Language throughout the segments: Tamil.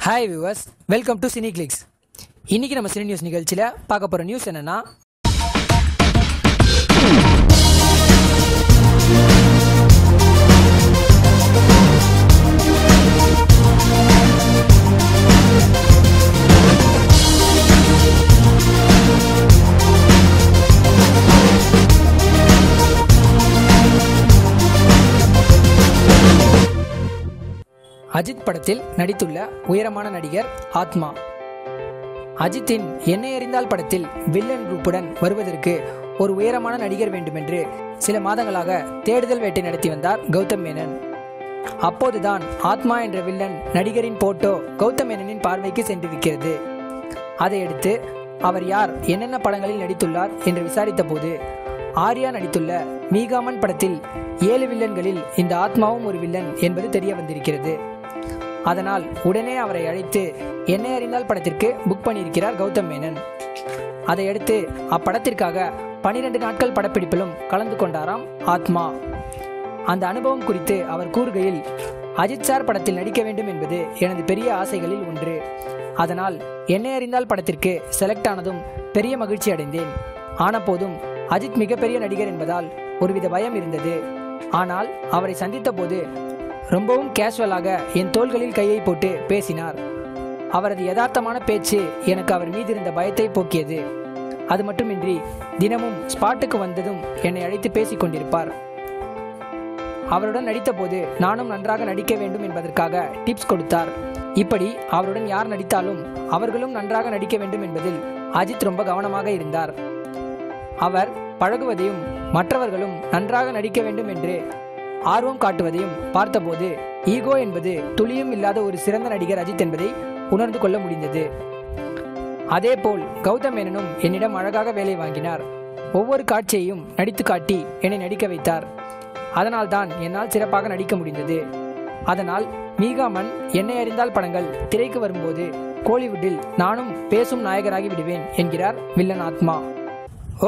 Hi viewers, welcome to cine clicks. இன்றைக்கி நம்ம சினி நியூஸ் நிகழ்ச்சியில் பார்க்க போகிற நியூஸ் என்னென்னா, அஜித் படத்தில் நடித்துள்ள உயரமான நடிகர் ஆத்மா. அஜித்தின் என்னை அறிந்தால் படத்தில் வில்லன் குரூப்புடன் வருவதற்கு ஒரு உயரமான நடிகர் வேண்டுமென்று சில மாதங்களாக தேடுதல் வேட்டை நடத்தி வந்தார் கௌதம் மேனன். அப்போதுதான் ஆத்மா என்ற வில்லன் நடிகரின் போட்டோ கௌதம் மேனனின் பார்வைக்கு சென்றிருக்கிறது. அதையடுத்து அவர் யார், என்னென்ன படங்களில் நடித்துள்ளார் என்று விசாரித்த போது ஆர்யா நடித்துள்ள மீகாமன் படத்தில் 7 வில்லன்களில் இந்த ஆத்மாவும் ஒரு வில்லன் என்பது தெரிய வந்திருக்கிறது. அதனால் உடனே அவரை அழைத்து என்னை அறிந்தால் படத்திற்கு புக் பண்ணியிருக்கிறார் கௌதம் மேனன். அதையடுத்து அப்படத்திற்காக 12 நாட்கள் படப்பிடிப்பிலும் கலந்து கொண்டாராம் ஆத்மா. அந்த அனுபவம் குறித்து அவர் கூறுகையில், அஜித் சார் படத்தில் நடிக்க வேண்டும் என்பது எனது பெரிய ஆசைகளில் ஒன்று. அதனால் என்னை அறிந்தால் படத்திற்கு செலக்ட் ஆனதும் பெரிய மகிழ்ச்சி அடைந்தேன். ஆனபோதும் அஜித் மிகப்பெரிய நடிகர் என்பதால் ஒருவித பயம் இருந்தது. ஆனால் அவரை சந்தித்த போது ரொம்பவும் கேஷுவலாக என் தோள்களில் கையை போட்டு பேசினார். அவரது யதார்த்தமான பேச்சு எனக்கு அவர் மீது இருந்த பயத்தை போக்கியது. அது மட்டுமின்றி தினமும் ஸ்பாட்டுக்கு வந்ததும் என்னை அழைத்து பேசிக் கொண்டிருப்பார். அவருடன் நடித்த போது நானும் நன்றாக நடிக்க வேண்டும் என்பதற்காக டிப்ஸ் கொடுத்தார். இப்படி அவருடன் யார் நடித்தாலும் அவர்களும் நன்றாக நடிக்க வேண்டும் என்பதில் அஜித் ரொம்ப கவனமாக இருந்தார். அவர் பழகுவதையும் மற்றவர்களும் நன்றாக நடிக்க வேண்டும் என்று ஆர்வம் காட்டுவதையும் பார்த்தபோது ஈகோ என்பது துளியும் இல்லாத ஒரு சிறந்த நடிகர் அஜித் என்பதை உணர்ந்து கொள்ள முடிந்தது. அதேபோல் கௌதம் மேனனும் என்னிடம் அழகாக வேலை வாங்கினார். ஒவ்வொரு காட்சியையும் நடித்து காட்டி என்னை நடிக்க வைத்தார். அதனால்தான் என்னால் சிறப்பாக நடிக்க முடிந்தது. அதனால் மீகாமன், என்னை அறிந்தால் படங்கள் திரைக்கு வரும்போது கோலிவுட்டில் நானும் பேசும் நாயகராகி விடுவேன் என்கிறார் வில்லன் ஆத்மா.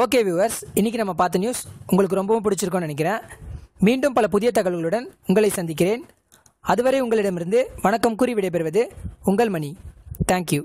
ஓகே வியூவர்ஸ், இன்றைக்கி நம்ம பார்த்த நியூஸ் உங்களுக்கு ரொம்பவும் பிடிச்சிருக்கோன்னு நினைக்கிறேன். மீண்டும் பல புதிய தகவல்களுடன் உங்களை சந்திக்கிறேன். அதுவரை உங்களிடமிருந்து வணக்கம் கூறி விடைபெறுவது உங்கள் மணி. தேங்க்யூ.